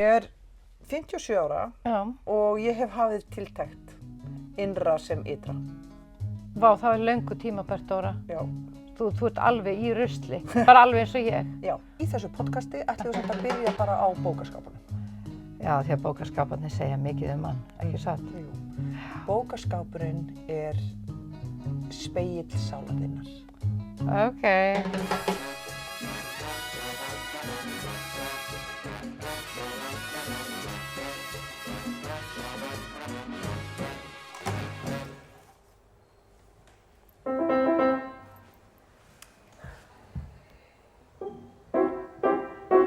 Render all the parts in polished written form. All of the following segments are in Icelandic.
Ég 57 ára Já. og ég hef hafið tiltekt innra sem ytra. Vá, það löngu tímabært, Dóra. Já. Þú ert alveg í rusli, bara alveg eins og ég. Já. Í þessu podcasti ætlum við samt að byrja bara á bókaskápunum. Já, því að bókaskáparnir segja mikið mann, ekki satt? Jú. Bókaskápurinn spegill sálar þinnar. Okay.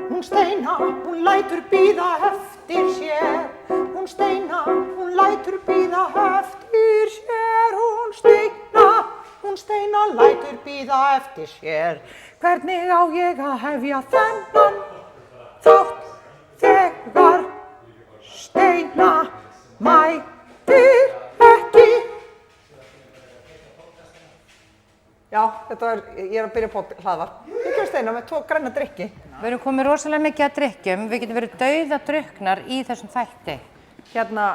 Hún Steina, hún lætur bíða eftir sér. Hún Steina, hún lætur bíða eftir sér. Hún Steina lætur bíða eftir sér. Hvernig á ég að hefja þennan þátt þegar Steina mætir ekki? Já, ég að byrja på hlaðvarp. Ég kemur Steina með 2 græna drykki. Við erum komið rosalega mikið að drykkjum, við getum verið dauðadrukknar í þessum þætti. Hérna,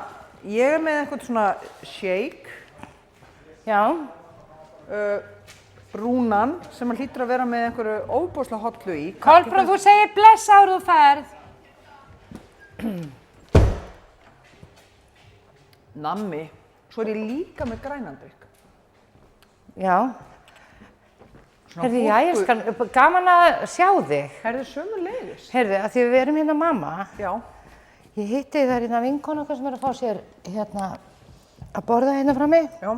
ég með einhvern svona shake. Já. Rúnan, sem hlýtur að vera með einhverju óbúslega hotlu í. Kolbrún, þú segir bless áður þú ferð. Nammi. Svo ég líka með grænan drykk. Já. Heyrðu, jæja, gaman að sjá þig. Heyrðu, sömuleiðis. Heyrðu, að því við erum hérna mamma. Já. Ég hitti þær hérna vinkonu okkar sem er að fá sér hérna að borða hérna frammi. Já.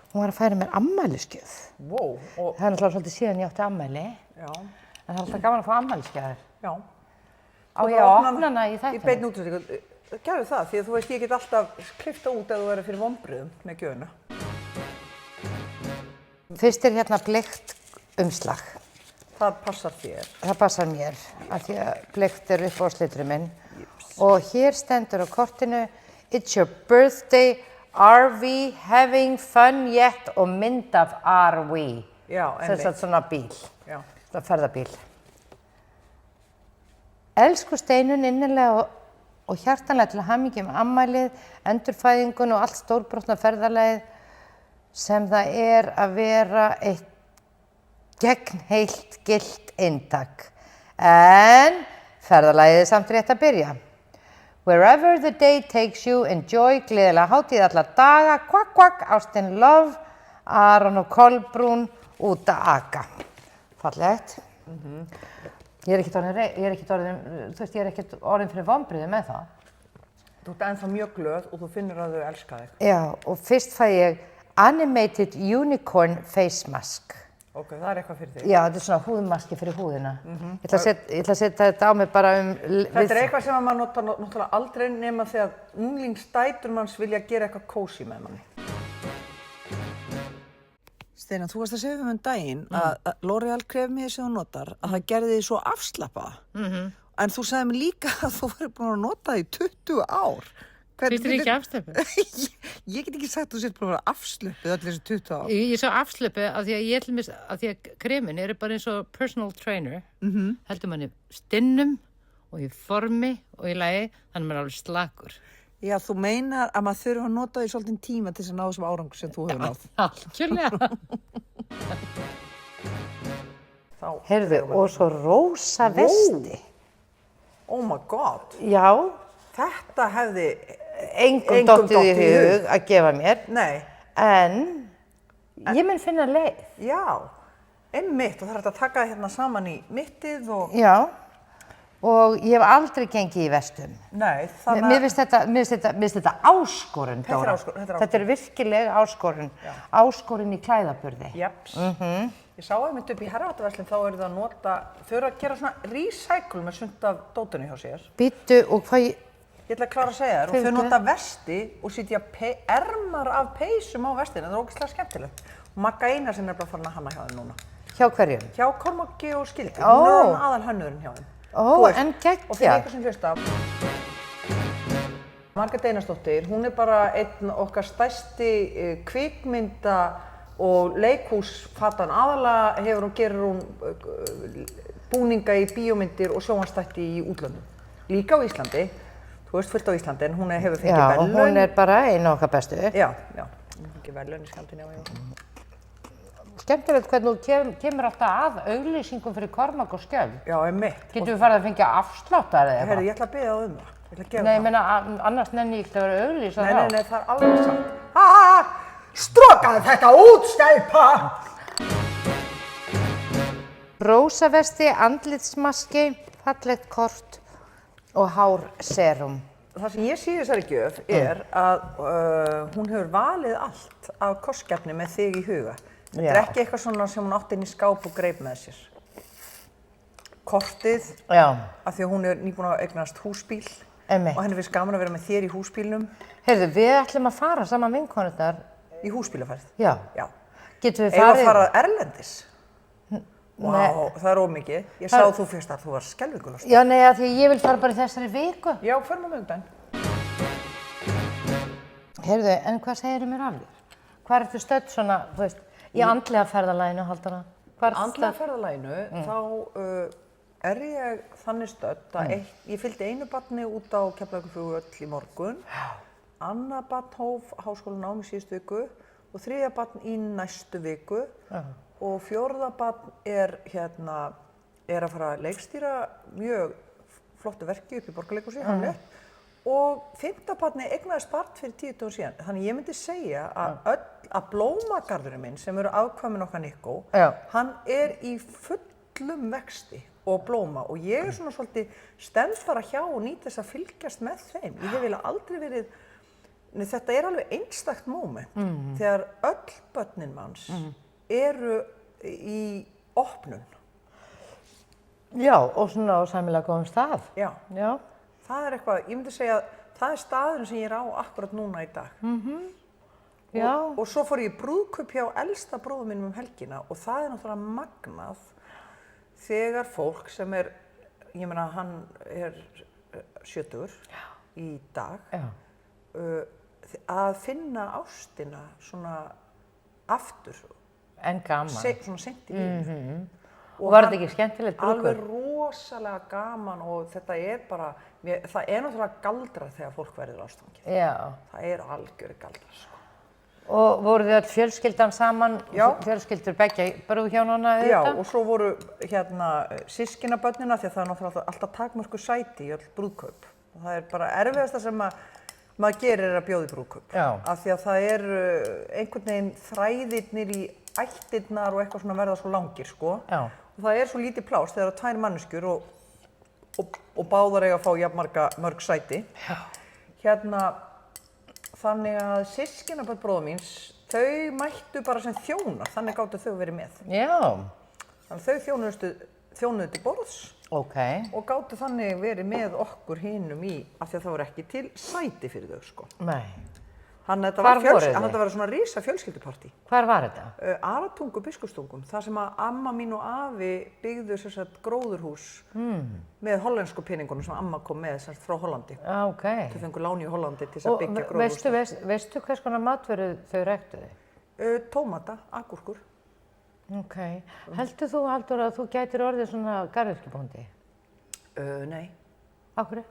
Hún var að færa mér ammælisgjöf. Wow. Og, Það er náttúrulega svolítið síðan ég átti ammæli. já. En það er alltaf gaman að fá ammælisgjafir. Já. Á ég að opna hana í Í þættinu? beinni útsendingu. Gerðu það, því að þú veist, ég get alltaf klippt út ef þú verður fyrir vonbrigðum með gjöfina. Fyrst er hérna bleikt umslag. Það passar þér. Það passar mér, af því að bleikt er uppáhaldsliturinn minn. Og hér stendur á kortinu It's your birthday, are we having fun yet? Og mynd af are we. Já, Þess að svona bíl, Já. svona ferðabíl. Elsku Steinun innilega og hjartanlega til hamingju með ammælið, endurfæðingun og allt stórbrotna ferðalagið sem það er að vera eitt gegnheilt gilt inntak. En ferðalagið er samt rétt að byrja. Wherever the day takes you, enjoy gleðilega hátíð alla daga, kvakk, kvakk, ástin love, Aron og Kolbrún út að aka. Fallegt. Ég er ekkert orðin fyrir vonbrigði með það. Þú ert ennþá mjög glöð og þú finnur að þau elska þig. Já, og fyrst fæ ég Animated Unicorn Face Mask. Ok, það er eitthvað fyrir þig. Já, þetta er svona húðmaski fyrir húðina. Ég ætla að setja þetta á mig bara Þetta er eitthvað sem maður notar náttúrulega aldrei nema þegar unglingsdætur manns vilja gera eitthvað kósí með manni. Steina, þú varst að segja um daginn að L'Oreal kremið sem þú notar, að það gerði þig svo afslappaða. En þú sagði mér líka að þú verið búin að nota það í 20 ár. Finnst þér ekki afslöpuð? Ég get ekki sagt að þú sért búin að vera afslöpuð öll þessu 20 ár. Ég er svo afslöpuð af því að því að kremin eru bara eins og personal trainer. Heldur manni stinnum og í formi og í lagi, þannig maður er alveg slakur. Já, þú meinar að maður þurfa að nota því svolítið tíma til þess að ná þessum árangur sem þú hefur náð. Algjörlega. Heyrðu, og svo rósa vesti. Oh my god. Já, Þetta hefði engum dottið í hug að gefa mér. Nei. En ég mun finna leið. Já, einmitt, og það er hægt að taka hérna saman í mittið og... Já, og ég hef aldrei gengið í vestum. Nei, þannig Mér finnst þetta áskorun, Þetta er Dóra. áskorun. Þetta er virkilega áskorun. Áskorun í klæðaburði. Jeps. Ég sá einmitt upp í herravatnverslun, þá eru það að nota, þau eru að gera svona recycle með sumt af dótinu hjá sér. Býttu og hvað Ég ætla að klára að segja þér, og þau nota vesti og setja ermar af peysum á vestin, það er ógeðslega skemmtilegt. Og Magga Einars er nefnilega farin að hanna hjá þeim núna. Hjá hverjum? Hjá Kormáki og Skildi, Ó. hún er aðal hönnurinn hjá þeim. Ó, en Og fyrir geggjað. ykkur sem hlusta, Margrét Einarsdóttir, hún er bara einn okkar stærsti kvikmynda og leikhúsfatan. Aðalega gerir hún búninga í bíómyndir og sjónvarpsþætti í útlöndum. líka á Íslandi, þú veist fullt á Íslandi, en hún hefur fengið Já, verðlaun. hún bara einu okkar bestu. Já, hún hefur fengið verðlaun í Skandinavíu. Skemmtilegt hvernig þú kemur alltaf að auglýsingum fyrir Kormák og Skjöld. Já, einmitt. Getum við farið að fengja afsláttar eða eitthvað? Herðu, ég ætla að biðja það. Ég ætla að gefa Nei, ég það. meina, annars nenni ég ekki að vera auglýsa þá. Nei, það er alveg satt. Strókaðu þetta út, stelpa! Rósavesti, andlitsmaski, fallegt kort og hárserum. Það sem ég sé í þessari gjöf að hún hefur valið allt af kostgæfni með þig í huga. Þetta er ekki eitthvað svona sem hún átti inn í skáp og greip með sér. Kortið, af því að hún er nýbúin að eignast húsbíl og henni finnst gaman að vera með þér í húsbílnum. Heyrðu, við ætlum að fara saman vinkonurnar. Í húsbílaferð? Já. Eigum Getum við við að fara erlendis? Vá, það er ómikið. Ég sá þú fyrst að þú var skelfingulost. Já, nei, af því að ég vil fara bara í þessari viku. Já, förum á miðvikudaginn. Heyrðu, en hvað segirðu mér af þér? Hvar ertu stödd svona, þú veist, í andlega ferðalaginu, Haldara? Andlega ferðalaginu, þá er ég þannig stödd að ég fylgdi einu barni út á Keflavíkurflugvöll í morgun, annað barn hóf háskólanám í síðustu viku og þriðja barn í næstu viku og fjórða barn er að fara að leikstýra mjög flottu verki upp í Borgarleikhúsi, Hamlet, og fimmta barni eignaðist barn fyrir 10 dögum síðan. Þannig ég myndi segja að blómagarðurinn minn sem eru afkvæmin okkar Nikkó, hann er í fullum vexti og blóma og ég er svona svolítið stemmst fara hjá og nýta þess að fylgjast með þeim. Ég hef eiginlega aldrei verið, þetta er alveg einstakt moment þegar öll börnin manns eru í opnun. Já, og svona á sæmilega góðum stað. Já. Það er eitthvað, ég myndi segja að það er staðurinn sem ég er á akkurat núna í dag. Og svo fór ég í brúðkaup hjá elsta bróður mínum helgina og það er náttúrulega magnað þegar fólk sem er, ég meina hann er 70 í dag, að finna ástina svona aftur. En gaman. Svona seint í lífinu. Og var þetta ekki skemmtilegt brúðkaup? Alveg rosalega gaman og þetta er bara, það er náttúrulega galdra þegar fólk verður ástfangið. Já. Það er algjör galdra, sko. Og voru þið öll fjölskyldan saman? Já. Fjölskyldur beggja brúðhjónanna auðvitað? Já, og svo voru systkinabörnina því að það er náttúrulega alltaf takmörku sæti í öll brúðkaup. Og það er bara erfiðasta sem maður gerir að bjóða í brúðkaup. Já. Af því að það er einhvern veginn þræðirnir í ættirnar og eitthvað svona verða svo langir, sko. Já. Og það er svo lítið pláss þegar það er 2 manneskjur og báðar eiga að fá jafn mörg sæti. Já. Þannig að systkinabörn bróður míns, þau mættu bara sem þjónar, þannig gátu þau verið með. Já. Þannig að þau þjónuðu til borðs og gátu þannig verið með okkur hinum af því að það var ekki til sæti fyrir þau, sko. Nei. Þannig að þetta var svona risa fjölskyldupartí. Hvar var þetta? Aratungu biskupstungum, þar sem að amma mín og afi byggðu gróðurhús með hollensku peningunum sem amma kom með frá Hollandi. Þau fengu lán í Hollandi til að byggja gróðurhús. Veistu hvers konar matvöru þau ræktuðu? Tómata, agúrkur. Heldur þú, Halldór, að þú gætir orðið svona garðyrkjubóndi? Nei. Af hverju?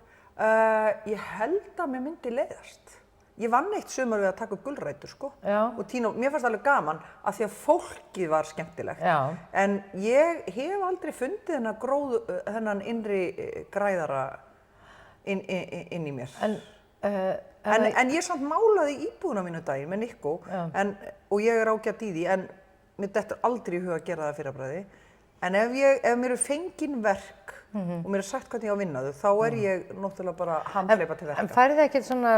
Ég held að mér myndi leiðast. Ég vann eitt sumar við að taka upp gulrætur, sko. Og tína, mér fannst alveg gaman af því að fólkið var skemmtilegt. En ég hef aldrei fundið þennan innri græðara inn í mér. En ég samt málaði íbúðina mínu daginn með Nikkó og ég er ágætt í því, en mér dettur aldrei í huga að gera það fyrir að bræði. En ef mér er fengin verk og mér er sagt hvernig ég á að vinna þau, þá er ég náttúrulega bara handhleypa til verka. En færið þið ekkert svona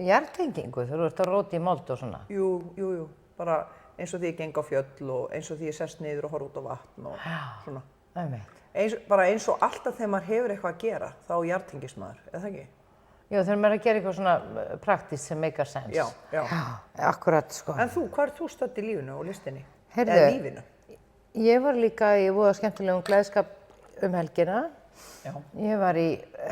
jarðtengingu þegar þú ert að róta í mold og svona? Jú, bara eins og því ég geng á fjöll og eins og því ég sest niður og horf út á vatn og svona. Bara eins og alltaf þegar maður hefur eitthvað að gera, þá jarðtengist maður, eða það ekki? Já, þegar maður er að gera eitthvað svona praktist sem make a sense. Já. Akkurat, sko. En þú, hvað þú stödd í lífinu og listinni? Eða lífinu? Ég var líka í voða skemmtilegum gleðskap helgina. Já. Ég var í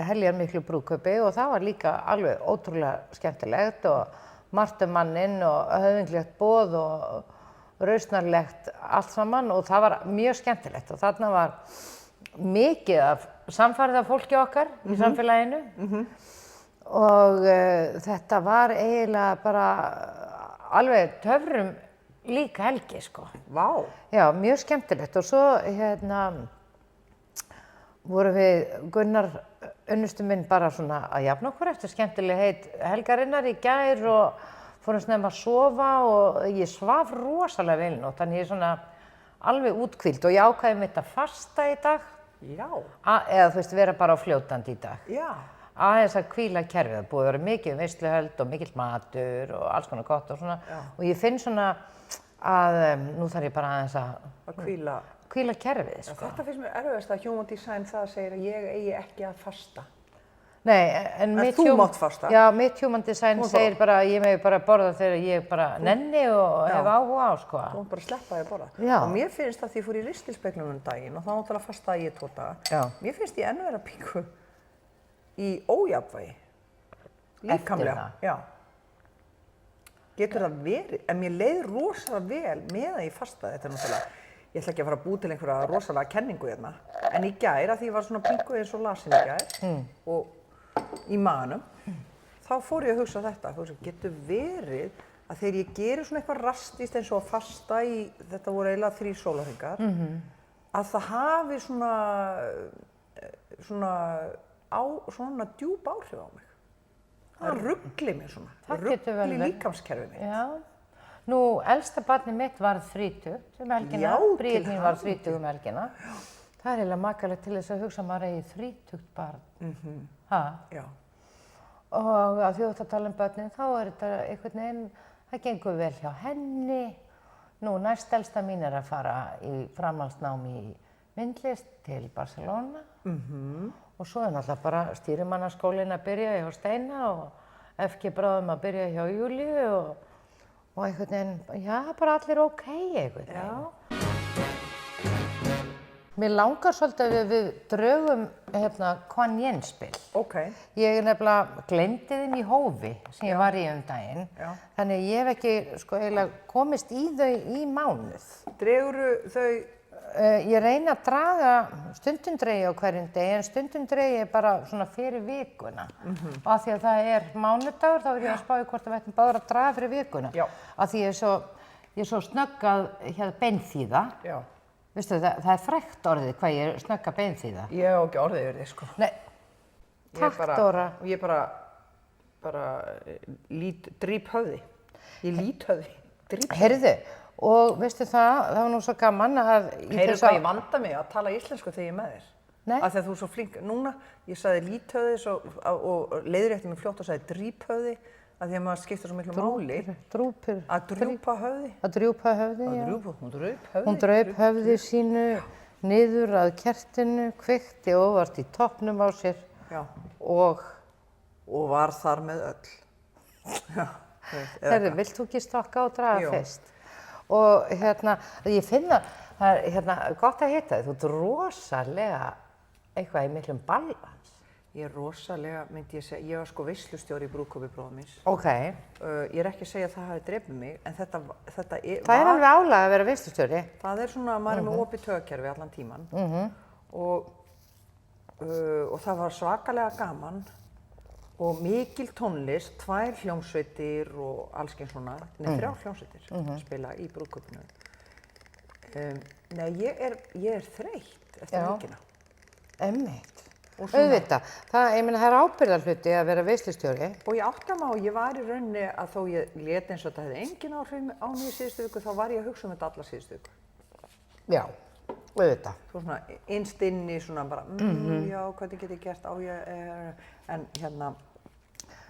heljarmiklu brúðkaupi og það var líka alveg ótrúlega skemmtilegt og margt manninn og höfðinglegt boð og rausnarlegt allt saman og það var mjög skemmtilegt og þarna var mikið af samfarið af fólki okkar í samfélaginu og þetta var eiginlega bara alveg töfrum líka helgi, sko. Vá. Já, mjög skemmtilegt og svo vorum við Gunnar unnustu minn bara svona að jafna okkur eftir skemmtilegheit helgarinnar í gær og fórum snemma að sofa og ég svaf rosalega vel í nótt, þannig ég er svona alveg útkvíld og ég ákvaði mitt að fasta í dag. Já. Eða þú veist, vera bara á fljótandi í dag. Já. Aðeins að hvíla kerfið, það búið að vera mikið veisluhöld og mikill matur og alls konar gott og svona. Og ég finn svona að nú þarf ég bara aðeins að hvíla kerfið, sko. Þetta finnst mér erfiðast að Human Design það segir að ég eigi ekki að fasta. Nei, en þú mátt fasta? Já, mitt Human Design segir bara að ég megi bara borða þegar ég bara nenni og hef áhuga á, sko. Þú mátt bara sleppa því að borða. Já. Og mér finnst að því ég fór í ristilspeglunum daginn og þá náttúrulega fastaði ég 2 daga. Já. Mér finnst ég enn vera píku í ójafnvægi. Líkamlega. Já. Getur það verið, en mér leið rosalega vel með að ég fastaði. Þetta náttúrulega, ég ætla ekki að fara að búa til einhverja rosalega kenningu hérna. En í gær, að því ég var svona píku eins og lasin í gær og í maganum, þá fór ég að hugsa þetta. Getur verið að þegar ég gerir svona eitthvað rastíst eins og að fasta í, þetta voru eiginlega 3 sólarhringar, að það hafi svona djúp áhrif á mig. Það rugli mig svona, rugli líkamskerfið mitt. Já. Nú, elsta barnið mitt varð 30 helgina, Bríet mín varð 30 helgina. Það er eiginlega makalegt til þess að hugsa maður eigi 30 barn. Já. Og að því þú ert að tala börnin, þá er þetta einhvern veginn, það gengur vel hjá henni. Nú, næstelsta mín að fara í framhaldsnám í myndlist til Barcelona. Og svo er náttúrulega bara stýrimannaskólinn að byrja hjá Steina og FG bráðum að byrja hjá Júlíu og einhvern veginn, já, bara allir ókei einhvern veginn. Já. Mér langar svolítið að við draugum Kwan Yin-spil. Ok. Ég nefnilega gleymdi þeim í Hófi sem ég var í daginn. Já. Þannig að ég hef ekki eiginlega komist í þau í mánuð. Dregurðu þau? Ég reyni að draga, stundum dregi á hverjum degi, en stundum dregi bara svona fyrir vikuna. Og af því að það er mánudagur, þá er ég að spá í hvort við ættum báðir að draga fyrir vikuna. Já. Af því ég er svo snögg að beinþýða. Já. Veistu, það er frægt orðið hvað ég er snögg að beinþýða. Ég hef ekki orðið yfir því, sko. Nei, takk Dóra. Ég bara drýp höfði. Ég lít höfði, drýp höfði. Heyrðu, og veistu það var nú svo gaman að... Heyrðu hvað ég vanda mig að tala íslensku þegar ég er með þér. Nei. Af því að þú er svo flink. Núna, ég sagði lít höfði og leiðrétti mig fljótt og sagði drýp höfði. Af því að maður skiptir svo miklu máli. Drúpur. Að drjúpa höfði. Að drjúpa höfði, já. Hún draup höfði. Hún draup höfði sínu niður að kertinu, kveikti óvart í toppnum á sér. Já. Og var þar með öll. Já. Herðu, vilt þú ekki stokka og draga fyrst? Og ég finn það er gott að hitta þig. Þú ert rosalega eitthvað í miklum balans. Ég er rosalega, myndi ég segja, ég var sko veislustjóri í brúðkaupi bróður míns. Ok. Ég er ekki að segja að það hafi drepið mig, en þetta er... Það er alveg álag að vera veislustjóri. Það er svona, maður er með opið taugakerfi allan tíman. Og það var svakalega gaman og mikil tónlist, 2 hljómsveitir og alls keins svona, 3 hljómsveitir spila í brúðkaupinu. Nei, ég er þreytt eftir helgina. Einmitt. Auðvitað, það er ábyrgðarhluti að vera veislustjóri. Og ég átta mig á, ég var í rauninni að þó ég lét eins og þetta hefði engin áhrif á mig í síðustu viku, þá var ég að hugsa þetta alla síðustu viku. Já, auðvitað. Svo svona innst inni svona bara, já, hvernig get ég gert á en þetta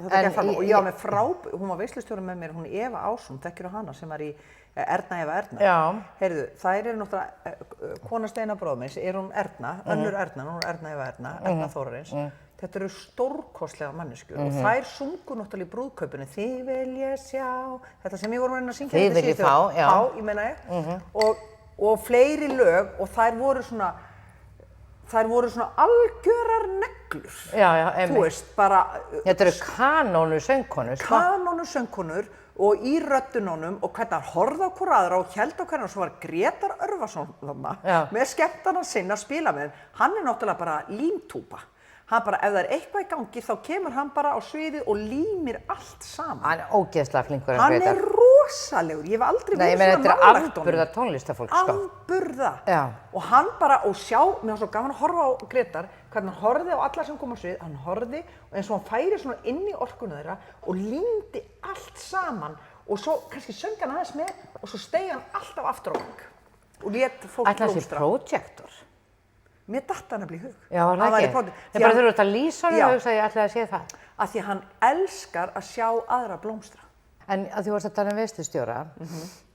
gekk fram. Og ég var með hún var veislustjóri með mér, hún Eva Ásson, þekkirðu hana sem var í Erna Eva Erna. Já. Heyrðu, þær eru náttúrulega, kona Steina bróður míns, er hún Erna, önnur Erna, hún er Erna Eva Erna, Erna Þórarins. Þetta eru stórkostlega manneskjur og þær sungu náttúrulega í brúðkaupinu, þið vil ég sjá, þetta sem ég voru að reyna að syngja. Þið vil ég fá, já. Fá, ég meina ég. Og fleiri lög og þær voru svona algjörar neglur. Já, einmitt. Þú veist, bara... Þetta eru kanónu söngkonur, sko. Kanónu konur, söngkonur og í röddununum og hvernig hann horfði á hvora aðra og held á hvernig, og svo var Grétar Örvarsson þarna með skemmtarnar sinn að spila með þeim. Hann er náttúrulega bara límtúpa. Hann bara, ef það er eitthvað í gangi, þá kemur hann bara á sviðið og límir allt saman. Hann er ógeðslega flinkur en Hann Grétar. er rosalegur, ég hef aldrei Nei, ég verið meina, svona þetta er nálægt honum. afburða tónlistafólk, sko. Afburða. Já. Og hann bara, og sjá, mér var svo gaman að horfa á Grétar, hvernig hann horfði á alla sem kom á svið, hann horfði og eins og hann færi svona inn í orkuna þeirra og límdi allt saman og svo kannski söng hann aðeins með og svo steig hann alltaf aftur á gang og lét fólk Ætli hann sé blómstra. projektor? Mér datt hann að bli hug. Já, var það ekki? Ég bara þurfa að lýsa honum og hugsa að ég ætlaði að sé það. Af því að hann elskar að sjá aðra blómstra. En að þú varst að tala um veislustjóra,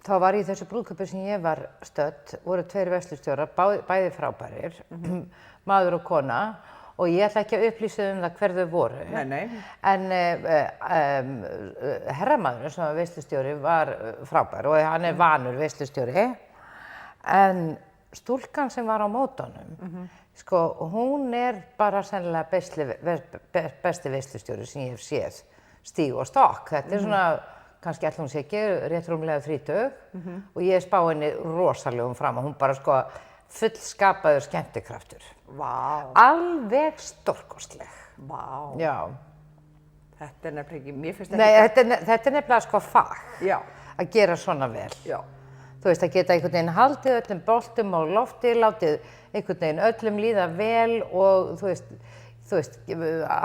þá var í þessu brúðkaupi sem ég var stödd, voru 2 veislustjórar, bæði frábærir, maður og kona, og ég ætla ekki að upplýsa það hver þau voru. Nei. En herramaðurinn sem var veislustjóri var frábær og hann er vanur veislustjóri, en stúlkan sem var á mótunum, sko, hún er bara sennilega besti veislustjóri sem ég hef séð, stíg og stokk. Þetta er svona, kannski ætla hún sé ekki, rétt rúmlega 30 og ég spá henni rosalegum fram og hún bara sko fullskapaður skemmtikraftur. Vá. Alveg stórkostleg. Vá. Já. Þetta er nefnilega ekki, mér finnst ekki. Nei, þetta er nefnilega sko fag. Já. Að gera svona vel. Já. Þú veist, að geta einhvern veginn haldið öllum boltum á lofti, látið einhvern veginn öllum líða vel og þú veist,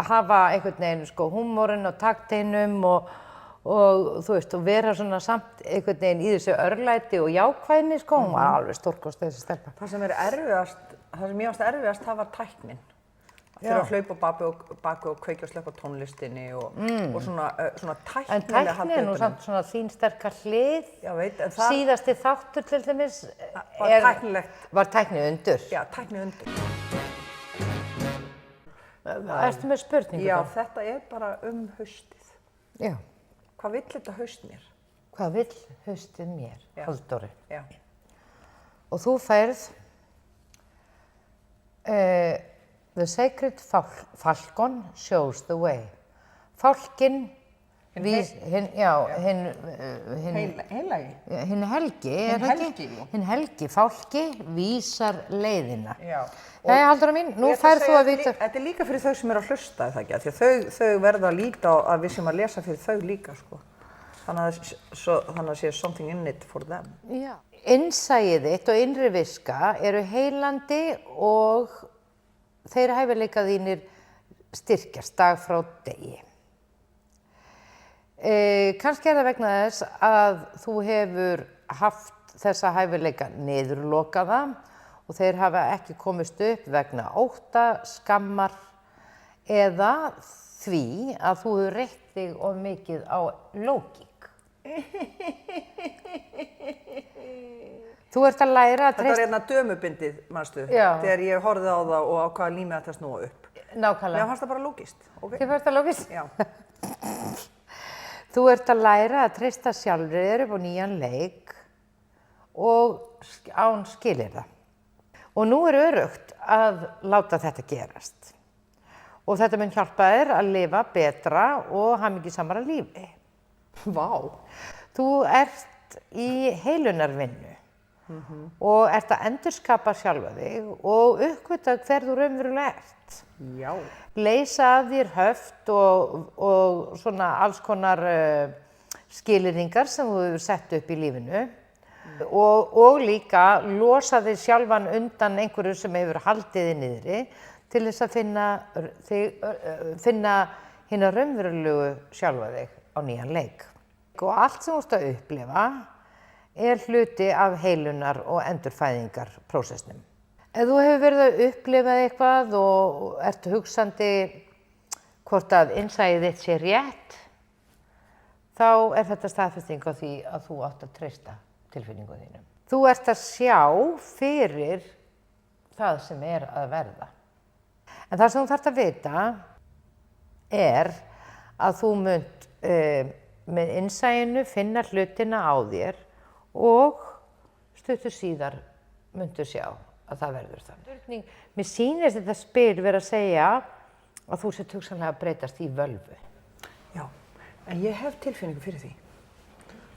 hafa einhvern veginn sko húmórinn og taktinum og þú veist, og vera svona samt einhvern veginn í þessu örlæti og jákvæðni sko, hún var alveg stórkostleg þessi stelpa. Það sem ég varst erfiðast, það var tæknin. Fyrir að hlaupa baki og kveikja og slökka á tónlistinni og svona tæknilega En tækni er nú samt svona þín sterkar hlið. Já, veit, en það Síðasti þáttur til dæmis var tæknilegt. Var tækni undur. Já, tækni undir. Ertu með spurningu Já, þá? þetta er bara haustið. Já. Hvað vill þetta haust mér? Hvað vill haustið mér, Halldóri? Já. Og þú færð The Sacred Falcon shows the way. Fálkinn, Heilagi. hinn helgi, er það ekki? Hinn helgi, fálki, vísar leiðina. Já. Jæja, Halldóra mín, nú færð þú að vita. Þetta er líka fyrir þau sem eru að hlusta, er það ekki? Því að þau verða að líta á að við sem að lesa fyrir þau líka, sko. Þannig að sé something in it for them. Já. Innsæið þitt og innri viska eru heilandi og þeir hæfileika þínir styrkjast dag frá degi. Kannski er það vegna þess að þú hefur haft þessa hæfileika niðurlokaða og þeir hafa ekki komist upp vegna ótta, skammar eða því að þú hefur reitt þig of mikið á lógík. Þú ert að læra að Þetta var hérna dömubindið, manstu, þegar ég horfði á það og á hvaða límið þetta snúa upp. Nákvæmlega. Mér fannst það bara lógist. Þér fannst það lógist? Já. Þú ert að læra að treysta sjálfri þér upp á nýjan leik og án skilyrða. Og nú er öruggt að láta þetta gerast. Og þetta mun hjálpa þér að lifa betra og hamingjusamara lífi. Vá. Þú ert í heilunarvinnu og ert að endurskapa sjálfa þig og uppgöta hver þú raunverulega ert. Já. Leysa af þér höft og svona alls konar skilyrðingar sem þú hefur sett upp í lífinu og líka losa þig sjálfan undan einhverju sem hefur haldið þig niðri til þess að finna hina raunverulegu sjálfa þig á nýjan leik. Og allt sem þú ert að upplifa er hluti af heilunar og endurfæðingarprósessnum. Ef þú hefur verið að upplifa eitthvað og ert hugsandi hvort að innsæið þitt sé rétt, þá er þetta staðfesting á því að þú átt að treysta tilfinningu þínum. Þú ert að sjá fyrir það sem er að verða. En það sem þú þarft að vita er að þú munt með innsæinu finna hlutina á þér og stuttu síðar muntu sjá að það verður þannig. Mér sýnist þetta spil vera að segja að þú sért hugsanlega að breytast í völvu. Já, En ég hef tilfinningu fyrir því.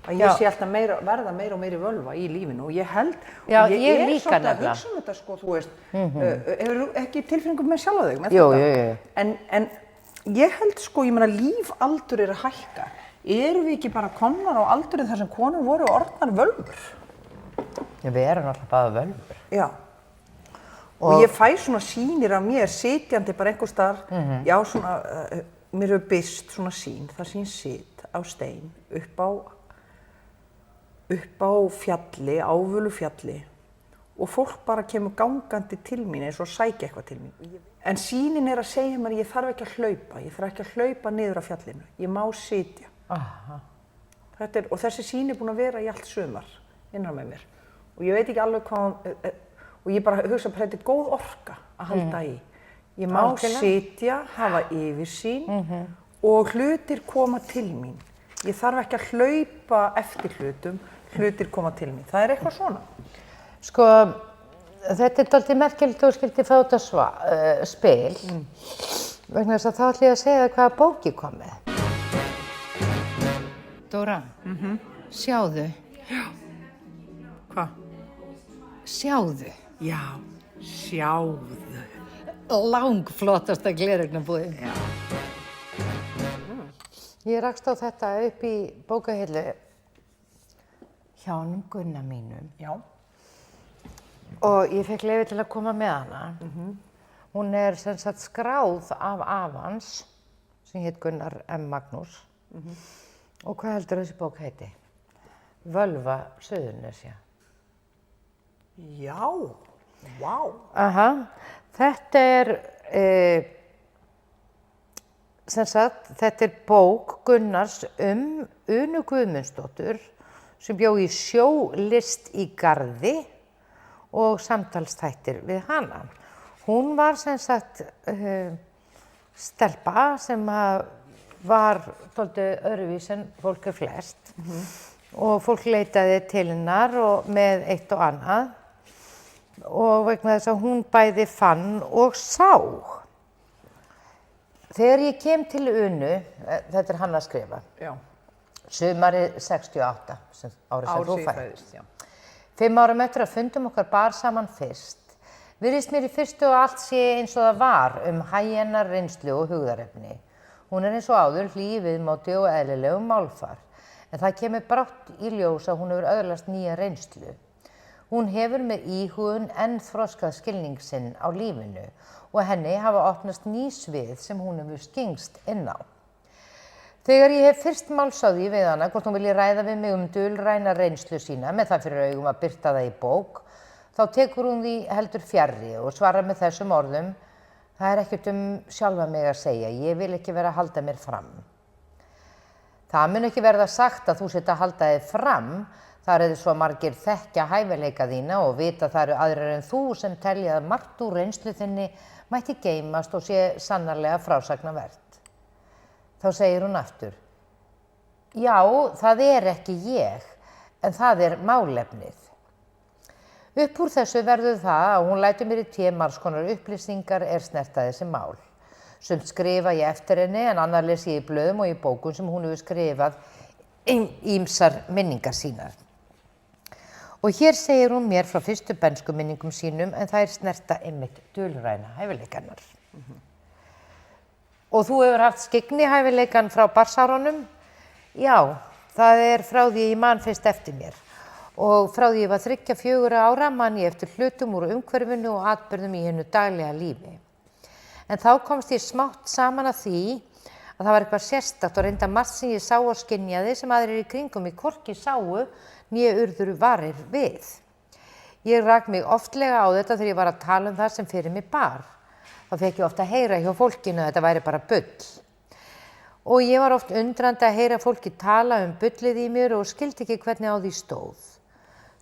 Að ég sé alltaf verða meira og meiri völva í lífinu og ég held, Já, og ég er líka svolítið að nefnilega. hugsa þetta sko, þú veist, hefur ekki tilfinningu með sjálfa þig með Jú, þetta? jú. En ég held sko, ég meina lífaldur er að hækka. Erum við ekki bara komnar á aldurinn þar sem konur voru orðnar völvur? Við erum alltaf bara völvur. Já. Og ég fæ svona sýnir af mér, sitjandi bara einhvers staðar, já svona, mér hefur byst svona sýn, þar sem ég sit á stein upp á fjalli, ávölu fjalli og fólk bara kemur gangandi til mín eins og sækja eitthvað til mín. En sýnin er að segja mér að ég þarf ekki að hlaupa, ég þarf ekki að hlaupa niður af fjallinu, ég má sitja. Og þessi sýn er búin að vera í allt sumar innan með mér og ég veit ekki alveg hvað, og ég bara hugsa að þetta er góð orka að halda í. Ég má sitja, hafa yfirsýn og hlutir koma til mín. Ég þarf ekki að hlaupa eftir hlutum, hlutir koma til mín. Það er eitthvað svona. Sko, þetta er dálítið merkilegt og skildi fá þetta spil. Vegna þess að þá ætla ég að segja þér hvaða bók ég kom með. Dóra, sjáðu. Hvað? Sjáðu. Já, sjáðu. Langflottasta gleraugnabúðin. Já. Ég rakst á þetta upp í bókahillu hjá honum Gunna mínum. Já. Og ég fekk leyfi til að koma með hana. Hún er sem sagt skráð af afans sem hét Gunnar M. Magnús. Og hvað heldur þessi bók heiti? Völva Suðurnesja. Já, vá. Aha, þetta er sem sagt, þetta er bók Gunnars Unu Guðmundsdóttur sem bjó í Sjólist í Garði og samtalsþættir við hana. Hún var sem sagt stelpa sem var dálítið öðruvís en fólk er flest og fólk leitaði til hennar og með eitt og annað og vegna þess að hún bæði fann og sá. Þegar ég kem til Unu, þetta er hann að skrifa, sumarið 68, árið sem þú fæðist. 5 árum eftir að fundum okkar bar saman fyrst, virðist mér í fyrstu og allt sé eins og það var hægjennar reynslu og hugðarefni. Hún er eins og áður hlý í viðmóti og eðlilegum málfar, en það kemur brátt í ljós að hún hefur öðlast nýja reynslu. Hún hefur með íhugun enn þroskað skilning sinn á lífinu og henni hafa opnast ný svið sem hún hefur skyggnst inn á. Þegar ég hef fyrst málsáði við hana hvort hún vilji ræða við mig dulræna reynslu sína með það fyrir augum að birta það í bók, þá tekur hún því heldur fjarri og svarar með þessum orðum: það er ekkert sjálfa mig að segja, ég vil ekki vera að halda mér fram. Það mun ekki verða sagt að þú sért að halda þig fram, þar eru svo margir þekkja hæfileika þína og vita það eru aðrir en þú sem telja að margt úr reynslu þinni mætti geymast og sé sannarlega frásagnarvert. Þá segir hún aftur: já, það er ekki ég, en það er málefnið. Upp úr þessu verður það að hún lætur mér í té margs konar upplýsingar snerta þessi mál. Sumt skrifa ég eftir henni en annar les ég í blöðum og í bókum sem hún hefur skrifað ýmsar minningar sínar. Og hér segir hún mér frá fyrstu bernskuminningum sínum en þær snerta einmitt dulræna hæfileikannar. Og þú hefur haft skyggni-hæfileikan frá barnsárunum? Já, það er frá því ég man fyrst eftir mér. Og frá því ég var 3-4 ára man ég eftir hlutum úr umhverfinu og atburðum í hennu daglega lífi. En þá komst ég smátt saman að því að það var eitthvað sérstakt og reynda margt sem ég sá og skynjaði sem aðrir í kringum í hvorki sáu né urðu varir við. Ég rak mig oftlega á þetta þegar ég var að tala um það sem fyrir mig bar. Þá fekk ég oft að heyra hjá fólkinu að þetta væri bara bull. Og ég var oft undrandi að heyra fólki tala bullið í mér og skildi ekki hvernig á því stóð.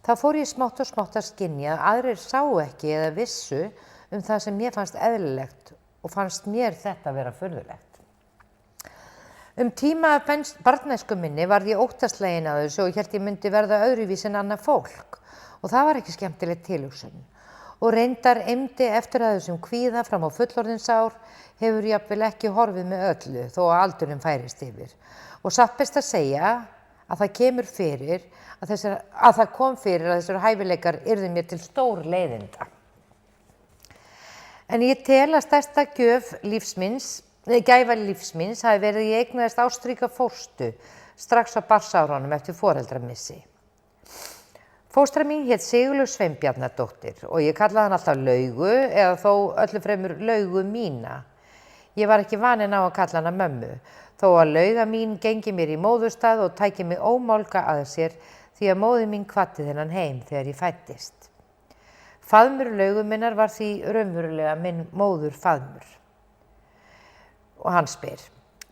Það fór ég smátt og smátt að skynja að aðrir sáu ekki eða vissu það sem mér fannst eðlilegt og fannst mér þetta vera furðulegt. Tíma af barnæsku minni varð ég óttaslegin að þessu og hélt ég myndi verða öðruvís en annað fólk og það var ekki skemmtileg tilhugsun. og reyndar eymdi eftir að þessum kvíða fram á fullorðinsár hefur jafnvel ekki horfið með öllu þó að aldurinn færist yfir. Og satt best að segja að það kom fyrir að þessar hæfileikar yrðu mér til stór leiðinda. En ég tel að stærsta gæfa lífs míns hafi verið ég eignaðist ástríka fóstu strax á barnsárunum eftir foreldramissi. Fóstra mín hét Sigurlaug Sveinbjarnardóttir og ég kallaði hann alltaf Laugu eða þó öllu fremur Laugu mína. Ég var ekki vaninn á að kalla hana mömmu, þó að Lauga mín gengi mér í móðurstað og tæki mig ómálga að sér því að móðir mín hvatti þennan heim þegar ég fæddist. Faðmur Laugu minnar var því raunverulega minn móður faðmur. Og hann spyr,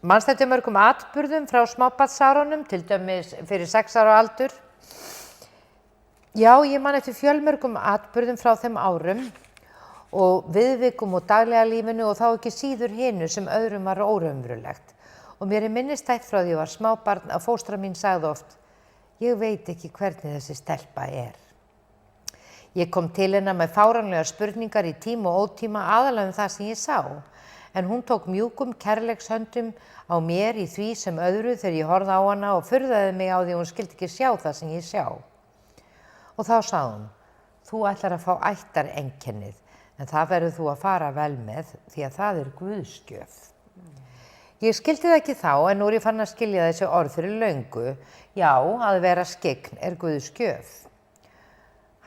manstu eftir mörgum atburðum frá smábarnsárunum, til dæmis fyrir 6 ára aldur? Já, ég man eftir fjölmörgum atburðum frá þeim árum og viðvikum og daglega lífinu og þá ekki síður hinu sem öðrum var óraunverulegt. Og mér minnistætt frá því ég var smábarn að fóstra mín sagði oft, ég veit ekki hvernig þessi stelpa er. Ég kom til hennar með fáránlegar spurningar í tíma og ótíma aðalega það sem ég sá, en hún tók mjúkum kærleikshöndum á mér í því sem öðru þegar ég horfði á hana og furðaði mig á því hún skildi ekki sjá það sem ég sjá. Og þá sagði hún, þú ætlar að fá ættareinkennið, en það verður þú að fara vel með því að það Guðsgjöf. Ég skildi það ekki þá, en nú ég fann að skilja þessi orð fyrir löngu. Já, að vera skyggn Guðsgjöf.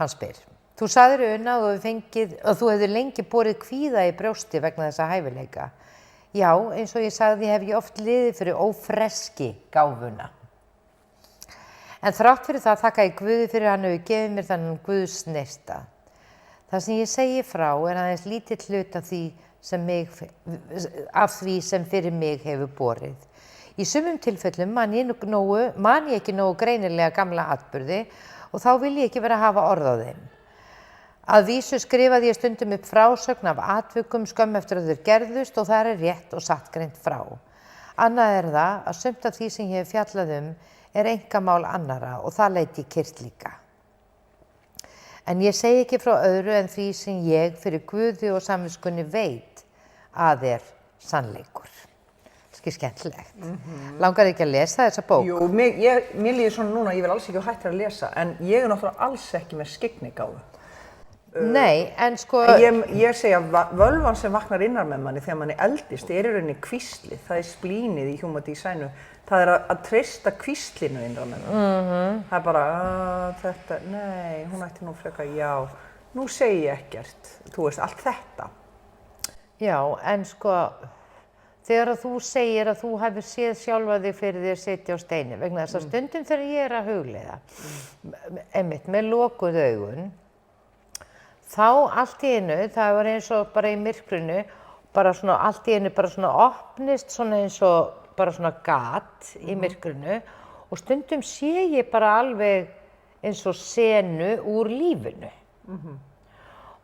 Hann spyr, þú sagðir Una að þú hefðir lengi borið kvíða í brjósti vegna þessa hæfileika. Já, eins og ég sagði hef ég oft liðið fyrir ófreski gáfuna. En þrátt fyrir það þakka ég Guði fyrir hann hefur gefið mér þannig Guðsneista. Það sem ég segi frá aðeins lítill hlut af því sem fyrir mig hefur borið. Í sumum tilfellum man ég ekki nógu greinilega gamla atburði og þá vil ég ekki vera að hafa orð á þeim. Að vísu skrifaði ég stundum upp frásögn af atvikum skömmu eftir að þeir gerðust og það rétt og satt greint frá. Annað það að sumt af því sem ég hef fjallað einkamál annarra og það leit ég kyrrt líka. En ég segi ekki frá öðru en því sem ég fyrir Guði og samviskunni veit að sannleikur. Skemmtilegt. Langar ekki að lesa þessa bók? Jú, mér líður svona núna, ég vil alls ekki hætta að lesa, en ég náttúrulega alls ekki með skyggnigáfu. Nei, en sko... Ég segi að völvan sem vaknar innar með manni þegar manni eldist í rauninni hvíslið, það splínið í Human Design. Það að treysta hvíslinu innra með manni. Það bara, þetta, nei, hún ætti nú frekar, já, nú segi ég ekkert, þú veist, allt þetta. Já, en sko... Þegar þú segir að þú hefur séð sjálfa þig fyrir þér sitja á steini, vegna þess að stundum þegar ég að hugleiða, einmitt með lokuð augun, þá allt í einu, það var eins og bara í myrkrinu, bara svona allt í einu bara svona opnist svona eins og bara svona gat í myrkrinu og stundum sé ég bara alveg eins og senu úr lífinu.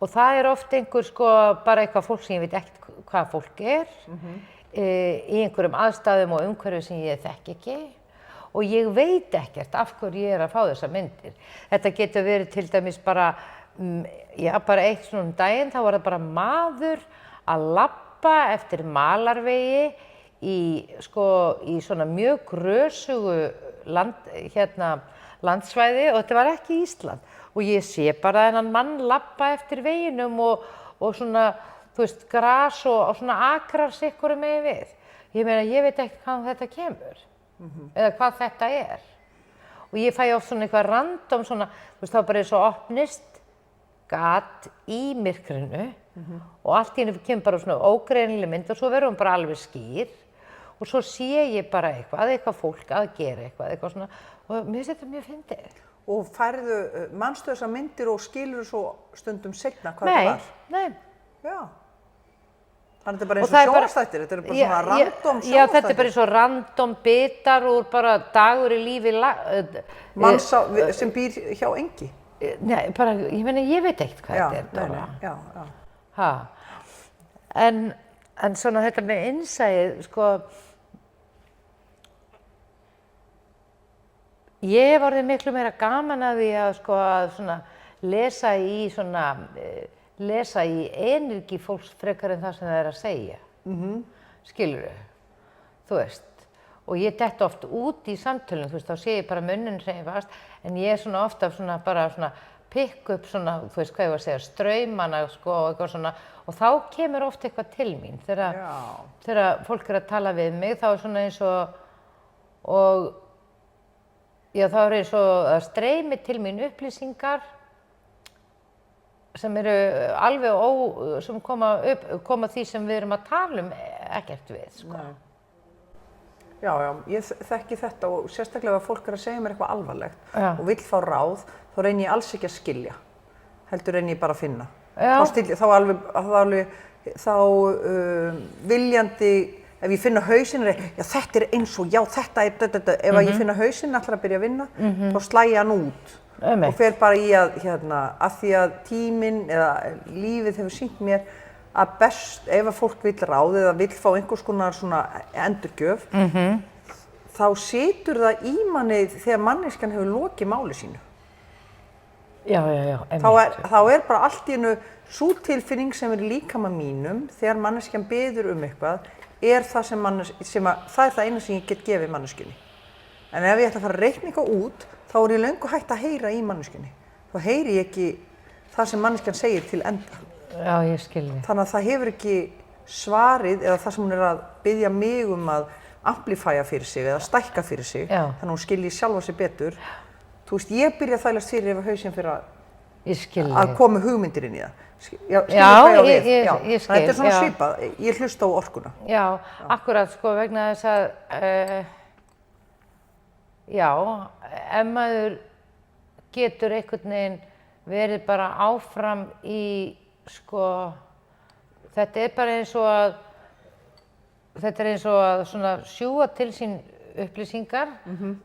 Og það oft einhver sko bara eitthvað fólk sem ég veit ekkert hvað fólk í einhverjum aðstæðum og umhverfi sem ég þekki ekki og ég veit ekkert af hverju ég að fá þessar myndir. Þetta getur verið til dæmis bara, bara eitt svona daginn, þá var það bara maður að labba eftir malarvegi í svona mjög grösugu landsvæði og þetta var ekki Ísland. Og ég sé bara þennan mann labba eftir veginum og svona, þú veist, gras og svona akrar sikkur megin við. Ég meina, ég veit ekki hvað þetta kemur, eða hvað þetta Og ég fæ oft svona eitthvað random svona, þú veist, þá bara svo opnist gat í myrkrinu og allt í henni kemur bara svona ógreinileg mynd og svo verður hún bara alveg skýr og svo sé ég bara eitthvað fólk að gera eitthvað svona og mér finnst þetta mjög fyndið. Og manstu þessar myndir og skilur svo stundum seinna hvað það var? Nei. Já. Þannig þetta bara eins og sjónvarpsþættir, þetta bara svona random sjónvarpsþættir. Já, þetta bara eins og random bitar úr bara dagur í lífi manns sem býr hjá engi. Nei, bara, ég meina, ég veit ekkert hvað þetta bara. Já. En svona þetta með innsæið, sko, ég hef orðið miklu meira gaman að því að svona lesa í svona lesa í energi fólks frekar en það sem það að segja. Skilurðu? Þú veist. Og ég dett oft út í samtölum, þú veist, þá sé ég bara munninn sem ég fast, en ég svona ofta bara svona pikk upp svona, þú veist hvað ég var að segja, straumana sko og eitthvað svona, og þá kemur oft eitthvað til mín. Þegar fólk að tala við mig, þá svona eins og já, þá eins og að streymi til mín upplýsingar sem eru alveg sem koma því sem við erum að tala ekkert við, sko. Nei. Já, ég þekki þetta og sérstaklega ef fólk að segja mér eitthvað alvarlegt og vill fá ráð, þá reyni ég alls ekki að skilja, heldur reyni ég bara að finna. Þá viljandi, ef ég finna hausinn, já þetta eins og, já þetta ef ég finna hausinn ætlar að byrja að vinna, þá slæ ég hann út og fer bara í að því að tíminn eða lífið hefur sýnt mér að best, ef að fólk vill ráð eða vill fá einhvers konar svona endurgjöf, þá situr það í manni þegar manneskjan hefur lokið máli sínu. Já. Þá bara allt í einu sú tilfinning sem líkama mínum þegar manneskjan biður eitthvað, það er það eina sem ég get gefið manneskjunni. En ef ég ætla að fara að reikna eitthvað út, þá ég löngu hægt að heyra í manneskjunni. Þá heyri ég ekki það sem manneskjan segir til enda. Já, ég skil þig. Þannig að það hefur ekki svarið eða það sem hún að biðja mig að amplifæja fyrir sig eða stækka fyrir sig, þannig að hún skilji sjálfa sig betur. Þú veist, ég byrja að þvælast fyrir ef hausinn fyrir að koma hugmyndir inn í það. Ég skil. Þetta er svona svipað, ég hlusta á orkuna. Já, akkurat, sko, vegna þess að, ef maður getur einhvern veginn verið bara áfram í, sko, þetta bara eins og að svona sjúga til sín upplýsingar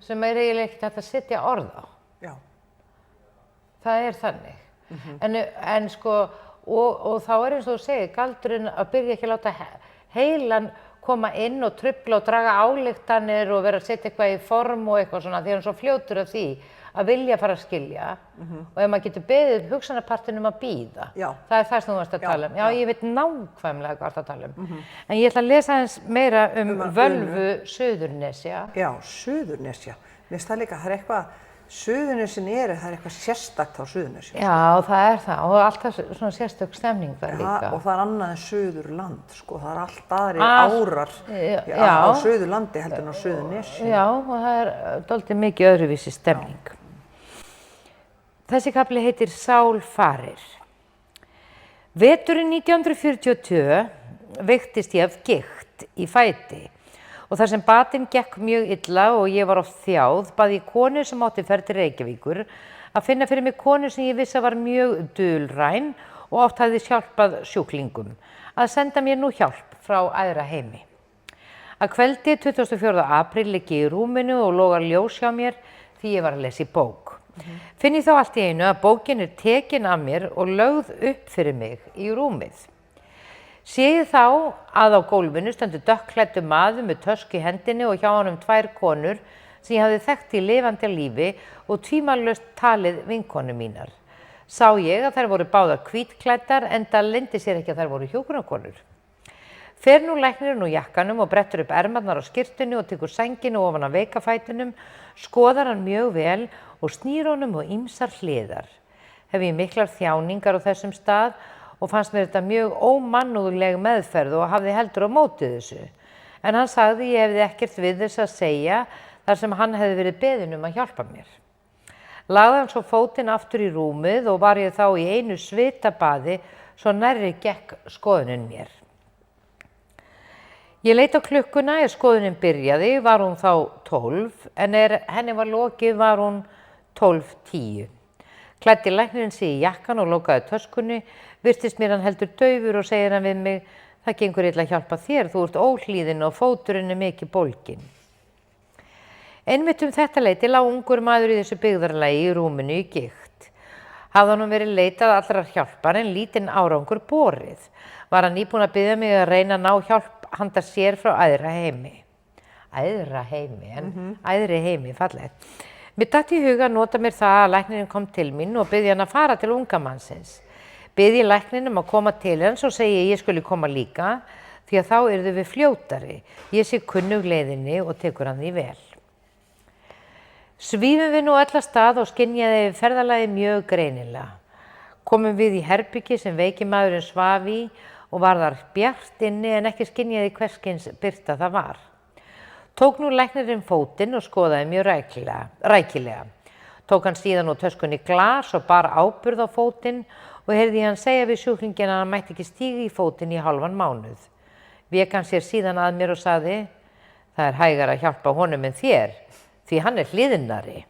sem eiginlega ekkert hægt að setja orð á. Já. Það þannig. En sko, og þá eins og þú segir, galdurinn að byrja ekki að láta heilan koma inn og trufla og draga ályktanir og vera að setja eitthvað í form og eitthvað svona, því hann er svo fljótur af því að vilja fara að skilja og ef maður getur beðið hugsanarpartinum að bíða. Það það sem þú varst að tala um. Já, ég veit nákvæmlega hvað þú varst að tala um. En ég ætla að lesa aðeins meira völvu Suðurnesja. Já, Suðurnesja. Mér finnst það líka, það eitthvað, Suðurnesin það eitthvað sérstakt á Suðurnesjum. Já, það og alltaf svona sérstök stemning þar líka. Og það annað en Suðurland, sko, það allt aðrir árar á Suðurlandi heldur en á Suðurnesjum. Já, og það dálítið mikið öðruvísi stemning. Þessi kafli heitir Sál farir. Veturinn 1942 veiktist ég af gigt í fæti og þar sem batinn gekk mjög illa og ég var oft þjáð, bað ég konu sem átti ferð til Reykjavíkur að finna fyrir mig konu sem ég vissi að var mjög dulræn og oft hafði hjálpað sjúklingum, að senda mér nú hjálp frá æðra heimi. Að kveldi 24. apríl ligg ég í rúminu og logar ljós hjá mér því ég var að lesa í bók. Finn ég þá allt í einu að bókin tekin af mér og lögð upp fyrir mig í rúmið. Sé ég þá að á gólfinu stendur dökkklæddur maður með tösku í hendinni og hjá honum 2 konur sem ég hafði þekkt í lifandi lífi og tvímælalaust talið vinkonu mínar. Sá ég að þær voru báðar hvítklæddar enda leyndi sér ekki að þær voru hjúkrunarkonur. Fer nú læknirinn úr jakkanum og brettur upp ermarnar á skyrtunni og tekur sænginu ofan af veikafætinum, skoðar hann mjög vel og snýr honum á ýmsar hliðar. Hef ég miklar þjáningar á þessum stað og fannst mér þetta mjög ómannúðleg meðferð og hafði heldur á móti þessu. En hann sagði ég hefði ekkert við þess að segja þar sem hann hefði verið beðinn að hjálpa mér. Lagði hann svo fótinn aftur í rúmið og var ég þá í einu svitabaði svo nærri gekk skoðunin mér. Ég leit á klukkuna, skoðunin byrjaði, var hún þá 12, en henni var lokið var hún 12:10. Klæddi læknirinn sig í jakkan og lokaði töskunni, virtist mér hann heldur daufur og segir hann við mig, það gengur illa að hjálpa þér, þú ert óhlýðin og fóturinn mikið bólginn. Einmitt þetta leyti lá ungur maður í þessu byggðarlagi í rúminu í gigt. Hafði honum verið leitað allrar hjálpar en lítinn árangur borið. Var hann nýbúinn að biðja mig að reyna að ná hjálp handa sér frá æðra heimi. Æðra heimi, en æðri heimi, fallegt. Mér datt í huga að nota mér það að læknirinn kom til mín og biðja hann að fara til unga mannsins. Bið ég lækninum að koma til hans og segi ég skuli koma líka því að þá yrðu við fljótari. Ég sé kunnug leiðinni og tekur hann því vel. Svífum við nú öll af stað og skynjaði ferðalagi mjög greinilega. Komum við í herbyggi sem veikimaðurinn svaf í og var þar bjart inni en ekki skynjaði hverskins birta það var. Tók nú læknirinn fótinn og skoðaði mjög rækilega. Tók hann síðan úr töskunni glas og bar áburð á fótinn og heyrði hann segja við sjúklinginn að hann mætti ekki stíga í fótinn í hálfan mánuð. Vék hann sér síðan að mér og sagði, það er hægar að hjálpa honum en þér, því hann er hliðinnari.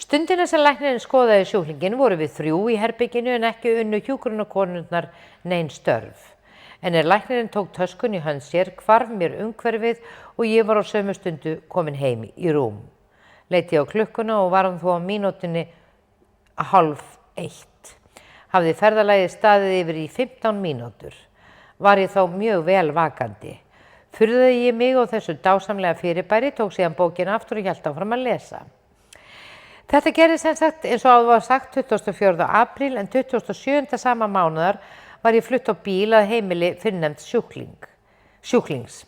Stundina sem læknirinn skoðaði sjúklinginn voru við 3 í herbygginu en ekki unnu hjúkrunarkonurnar nein störf. En læknirinn tók töskun í hönd sér, hvarf mér umhverfið og ég var á sömu stundu komin heim í rúm. Leit ég á klukkuna og var þó á mínútunni 12:30. Hafði ferðalagið staðið yfir í 15 mínútur. Var ég þá mjög vel vakandi. Furðaði ég mig á þessu dásamlega fyrirbæri, tók síðan bókina aftur og hélt áfram að lesa. Þetta gerðist sem sagt eins og áður var sagt 24. apríl en 27. sama mánuðar var ég flutt á bíl að heimili fyrrnefnds sjúklings.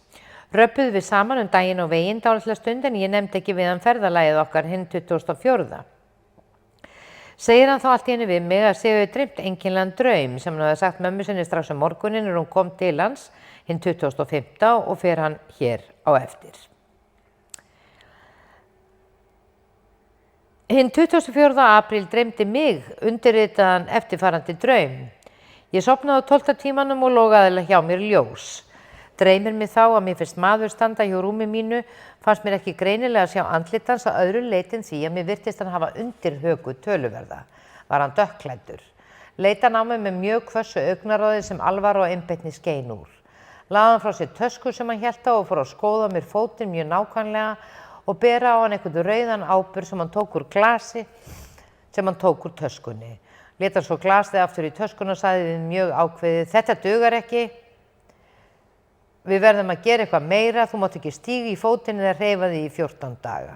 Röbbuðu við saman daginn og veginn dálitla stund en ég nefndi ekki við hann ferðalagið okkar hinn 24. Segir hann þá allt í einu við mig að séu dreymt einkennilegan draum sem hann hafði sagt mömmu sinni strax morguninn hún kom til hans hinn 25. og fer hann hér á eftir. Hinn 24. apríl dreymdi mig undirritaðan eftirfarandi draum. Ég sofnaði á 12. tímanum og logaði hjá mér ljós. Dreymir mig þá að mér finnst maður standa hjá rúmi mínu, fannst mér ekki greinilega að sjá andlitans að öðru leyti en því að mér virtist hann hafa undir höku töluverða. Var hann dökkklæddur. Leit hann á mig með mjög hvössu augnaráði sem alvara og einbeitni skein úr. Lagði hann frá sér tösku sem hann hélt á og fór að skoða mér fótinn mjög nákvæmlega og bera á hann einhvern rauðan áburð sem hann tók úr glasi sem hann tók úr töskunni. Lét hann svo glasið aftur í töskuna og sagði við mjög ákveðið, þetta dugar ekki. Við verðum að gera eitthvað meira, þú mátt ekki stíga í fótinn eða hreyfa þig í 14 daga.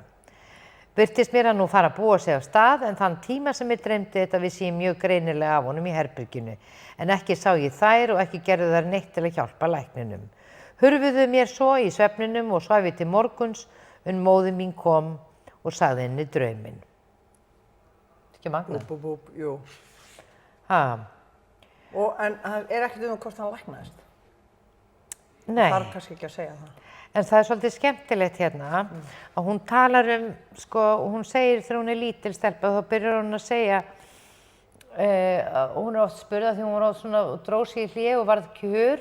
Virtist mér að nú fara að búa sig af stað en þann tíma sem ég dreymdi þetta vissi ég mjög greinilega af honum í herberginu. En ekki sá ég þær og ekki gerðu þær neitt til að hjálpa lækninum. Hurfuðu mér svo í svefninum og svaf ég til morguns móðir mín kom og sagði henni drauminn. Ekki magna? Jú. Ha. En ekkert hvort hann læknaðist? Nei. Það þarf kannski ekki að segja það. En það er svolítið skemmtilegt hérna að hún talar hún segir þegar hún er lítil stelpa þá byrjar hún að segja hún oft spurða því hún var oft svona dróð sig í hlé og varð kjur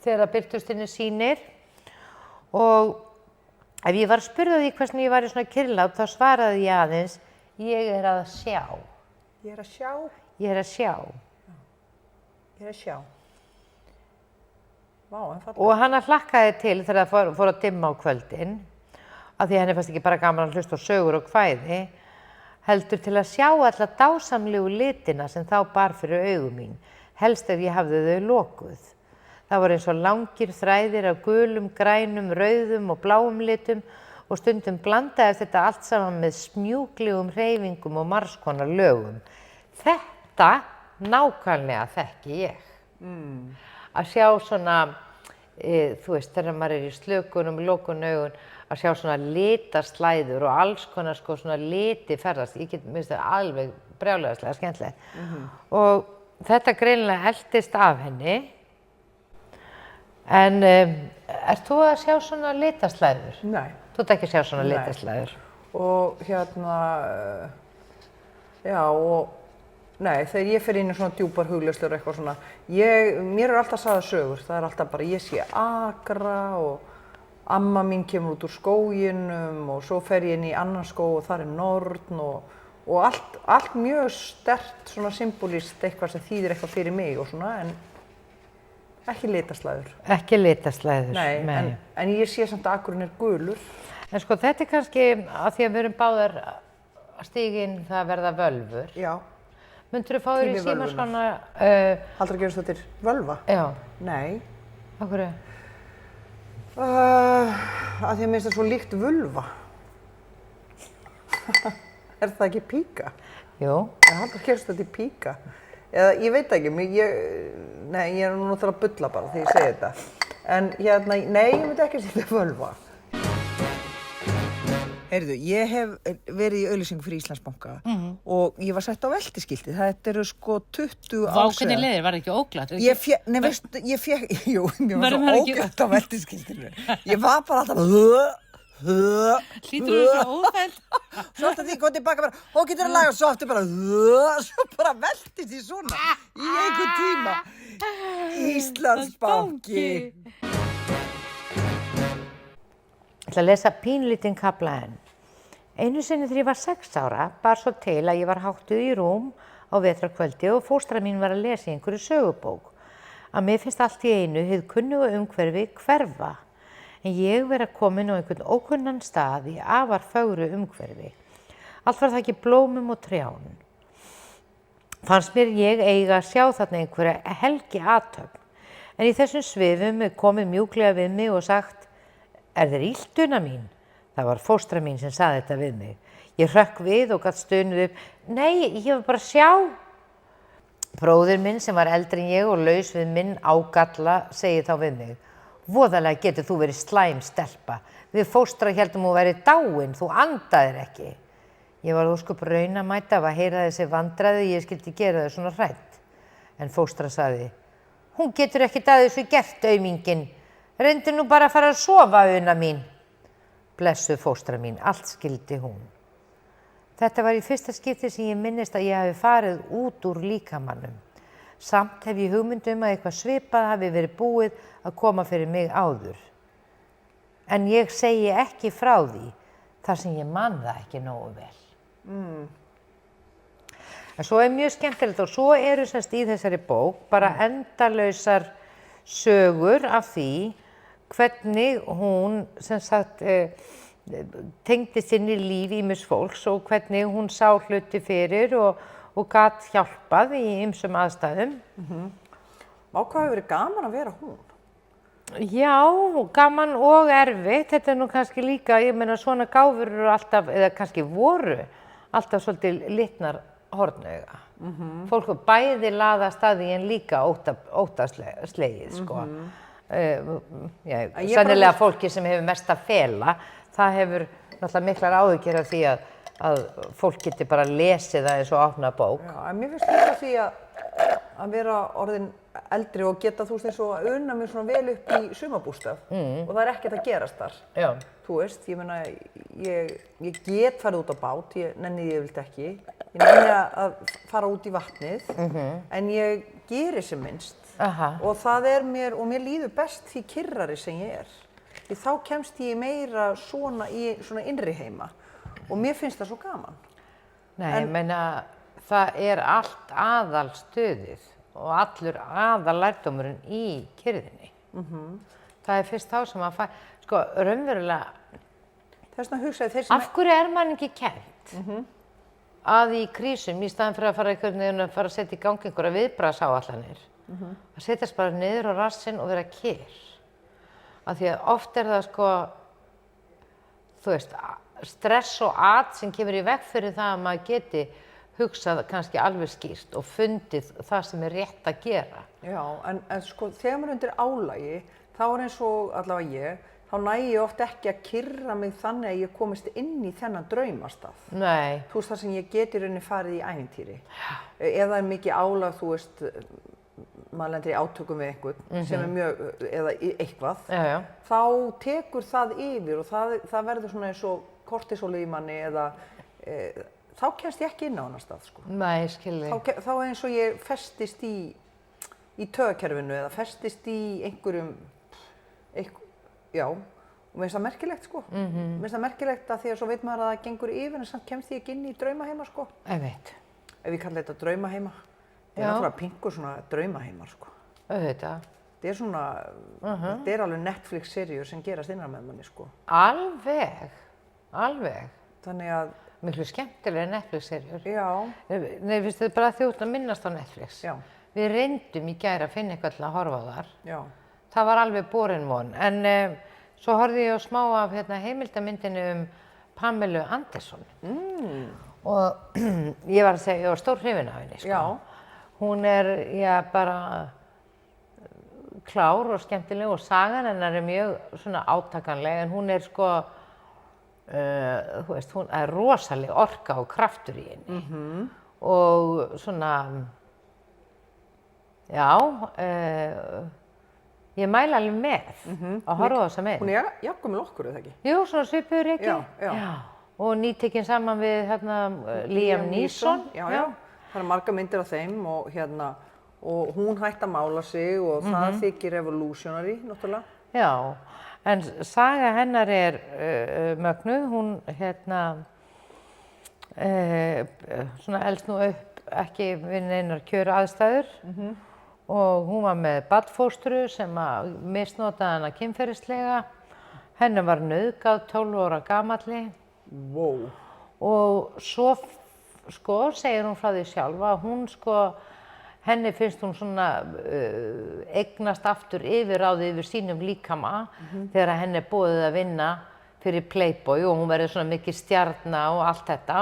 þegar það birtust henni sýnir og ef ég var að spurða því hvernig ég var í svona kyrrlát þá svaraði ég aðeins ég er að sjá. Ég er að sjá? Ég er að sjá. Ég er að sjá. Vá, en fallegt. Og hann hlakkaði til þegar það fór að dimma á kvöldin af því henni fannst ekki bara gaman að hlusta á sögur og kvæði heldur til að sjá alla dásamlegu litina sem þá bar fyrir augum mín helst ef ég hafði þau lokuð. Það var eins og langir þræðir af gulum, grænum, rauðum og bláum litum og stundum blandaði þetta allt saman með smjúklegum hreyfingum og margs konar lögum. Þetta nákvæmlega þekki ég. Að sjá svona, þú veist, þegar maður er í slökunum, lokun augun, að sjá svona litaslæður og alls konar svona liti ferðast. Ég get minnst það alveg brjálæðislega skemmtilegt. Og þetta greinilega eldist af henni. En ert þú að sjá svona litaslæður? Nei. Þú ert ekki að sjá svona litaslæður? Og hérna, já og nei, þegar ég fer inn í svona djúpar hugleiðslur og eitthvað svona, mér er alltaf sagðar sögur, það er alltaf bara ég sé akra og amma mín kemur út úr skóginum og svo fer ég inn í annan skóg og þar er norn og allt mjög sterkt svona symbolískt eitthvað sem þýðir eitthvað fyrir mig og svona en ekki litaslæður. Ekki litaslæður, nei. En ég sé samt að akurinn er gulur. En sko þetta er kannski að því að við erum báðar að stíga inn það að verða völvur. Já. Myndirðu fá þér í síma svona... Haldur að gerast þetta er völva? Já. Nei. Af hverju? Að því að mér finnst það svo líkt völva. Er það ekki píka? Jú. Haldur að gerast þetta er píka. Eða, ég veit ekki, nei, ég er nú náttúrulega að bulla bara þegar ég segi þetta. En hérna, nei, ég myndi ekki setja völva. Heyrðu, ég hef verið í auglýsingu fyrir Íslandsbanka og ég var sett á veltiskilti. Þetta eru sko 20 ár Vá, hvernig leiðir, var það ekki óglatt? Nei, veistu, jú, mér var svo óglatt á veltiskiltinu. Ég var bara alltaf Hlýtur þú svo óþæld? Svo alltaf því ég kom tilbaka bara, getur að laga, svo aftur bara, svo bara veltist ég svona í einhvern tíma. Íslandsbanki. Ég ætla að lesa pínlítinn kafla enn. Einu sinni þegar ég var 6 ára bar svo til að ég var háttuð í rúm á vetrarkvöldi og fóstra mín var að lesa í einhverju sögubók. Að mér finnst allt í einu hið kunnuga umhverfi hverfa. En ég vera komin á einhvern ókunnan stað í afar fögru umhverfi. Allt var það ekki blómum og trján. Fannst mér ég eiga að sjá þarna einhverja helgi athöfn. En í þessum svifum er komið mjúklega við mig og sagt: Er þér illt, Una mín? Það var fóstra mín sem sagði þetta við mig. Ég hrökk við og gat stönuð upp: Nei, ég var bara að sjá. Bróðir minn sem var eldri en ég og laus við minn ágalla segir þá við mig: Voðalega getur þú verið slæm stelpa. Við fóstra héldum þú verið dáin, þú andaðir ekki. Ég var ósköp raunamætt af að heyra þessi vandræði, ég skildi gera þau svona hrædd. En fóstra sagði: Hún getur ekkert að þessu gert, aumingin. Reyndu nú bara að fara að sofa, Una mín. Blessuð fóstra mín, allt skildi hún. Þetta var í fyrsta skipti sem ég minnist að ég hafi farið út úr líkamannum. Samt hef ég hugmynd að eitthvað svipað hafi verið búið að koma fyrir mig áður. En ég segi ekki frá því, þar sem ég man það ekki nógu vel. En svo er mjög skemmtilegt og svo eru semst í þessari bók bara endalausar sögur af því hvernig hún sem sagt tengdist inn í líf ýmis fólks og hvernig hún sá hluti fyrir og gat hjálpað í ýmsum aðstæðum. Vá, hvað hefur verið gaman að vera hún? Já, gaman og erfitt. Þetta er nú kannski líka, ég meina svona gáfur eru alltaf, eða kannski voru alltaf svolítið litnar hornauga. Fólk bæði laðast að því en líka óttaslegið, sko. Sennilega fólki sem hefur mest að fela, það hefur náttúrulega miklar áhyggjur af því að fólk geti bara lesið það eins og opna bók. Já, en mér finnst líka því að vera orðin eldri og geta þú veist eins og að unna mér svona vel upp í sumarbústað og það er ekkert að gerast þar. Já. Þú veist, ég meina, ég get farið út á bát, ég nenni því yfirleitt ekki. Ég nenni að fara út í vatnið, en ég geri sem minnst. Og það er mér líður best því kyrrari sem ég er. Því þá kemst ég meira svona í svona innri heima og mér finnst það svo gaman. Nei, ég meina, það er allt aðalstöðið og allur aðallærdómurinn í kyrrðinni. Það er fyrst þá sem að sko, raunverulega, þess vegna hugsaði þeir sem af hverju er mann ekki kennt að í krísum, í staðinn fyrir að fara einhvern veginn að fara að setja í gangi einhverja viðbragðsáætlanir, að setjast bara niður á rassinn og vera kyrr. Af því að oft er það sko, þú veist, stress og sem kemur í veg fyrir það að maður geti hugsað kannski alveg skýrt og fundið það sem er rétt að gera. Já, en sko þegar maður er undir álagi, þá er eins og allavega ég, þá næ ég oft ekki að kyrra mig þannig að ég komist inn í þennan draumastað. Nei. Þú veist það sem ég geti rauninni farið í ævintýri. Eða er mikið álag, þú veist, maður lendir í átökum við einhvern sem er mjög, eða eitthvað, þá tekur það yfir og það verður svona eins og kortisólið í manni eða þá kemst ég ekki inn á annar stað, sko. Nei, skilji. Þá er eins og ég festist í taugakerfinu eða festist í einhverjum, já, og mér finnst það merkilegt, sko. Mér finnst það merkilegt að því að svo veit maður að það gengur yfir en samt kemst ég ekki inn í draumaheima, sko. Ég veit. Ef ég kalli þetta draumaheima. Það er náttúrulega pingur svona draumaheimar, sko. Auðvitað. Þetta er svona, þetta er alveg Netflix-seríur sem gerast innan með manni, sko. Alveg. Þannig að miklu skemmtilega Netflix-seríur. Já. Nei, finnst þið bara þjótt að minnast á Netflix. Já. Við reyndum í gær að finna eitthvað til að horfa á þar. Já. Það var alveg borin von. En svo horfði ég á smá af heimildamyndinni Pamelu Anderson. Og ég var að segja, ég var stór hrifin af henni, sko. Já. Hún já, bara klár og skemmtileg og sagan hennar mjög svona átakanleg en hún sko, þú veist, hún rosaleg orka og kraftur í henni og svona, já, ég mæla alveg með að horfa á þessa mynd. Hún jafngömul okkur, eða ekki? Jú, svona svipuður ekki. Já. Og nýtekinn saman við Liam Neeson. Já. Það margar myndir af þeim og og hún hætti að mála sig og það þykir revolutionary, náttúrulega. Já, en saga hennar mögnuð. Hún svona elst nú upp ekki við neinar kjöru aðstæður og hún var með barnfóstru sem misnotaði hana kynferðislega. Henni var nauðgað 12 ára gamalli. Wow. Og svo sko segir hún frá því sjálf að hún sko henni finnst hún svona eignast aftur yfirráði yfir sínum líkama þegar henni boðið að vinna fyrir Playboy og hún verður svona mikið stjarna og allt þetta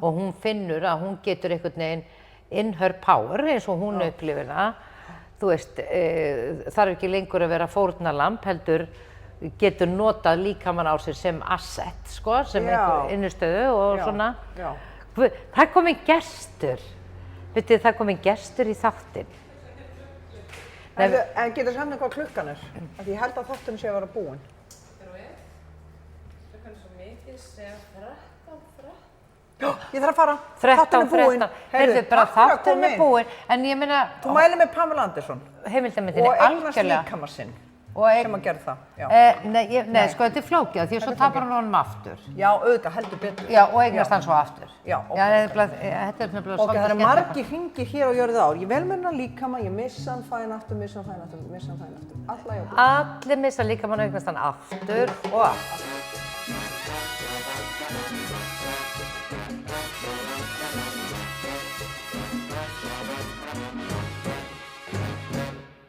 og hún finnur að hún getur einhvern veginn in her power eins og hún upplifir það. Þú veist, þarf ekki lengur að vera fórnarlamb heldur getur notað líkamann á sér sem asset, sko, sem einhver innustöðu og svona. Já. Það kom einn gestur. Vitið, það kom einn gestur í þáttinn. En getur þú sagt mér hvað klukkan er? Því ég held að þátturinn sé að vera búinn. Klukkan er svo mikið sem 13:13. Ég þarf að fara. 13:13. Heyrðu, bara þátturinn er búinn. En ég meina... Þú mælir með Pamela Anderson. Heimildamyndinni, algjörlega. Og eignast algjörlega. líkama sinn. Og sem að gera það, já. Nei, sko, þetta er flókið, því að svo tapar hann honum aftur. Já, auðvitað, heldur betur. Já, og eignast hann svo aftur. Já, þetta er nefnilega Ok, það margir hringir hér á jörðu ár. Ég vel með hennar líkama, ég missa hann, fæ hann aftur, missa hann, fæ hann aftur, missa hann, fæ hann aftur. Alla jafn. Allir missa líkamann og eignast hann aftur og aftur.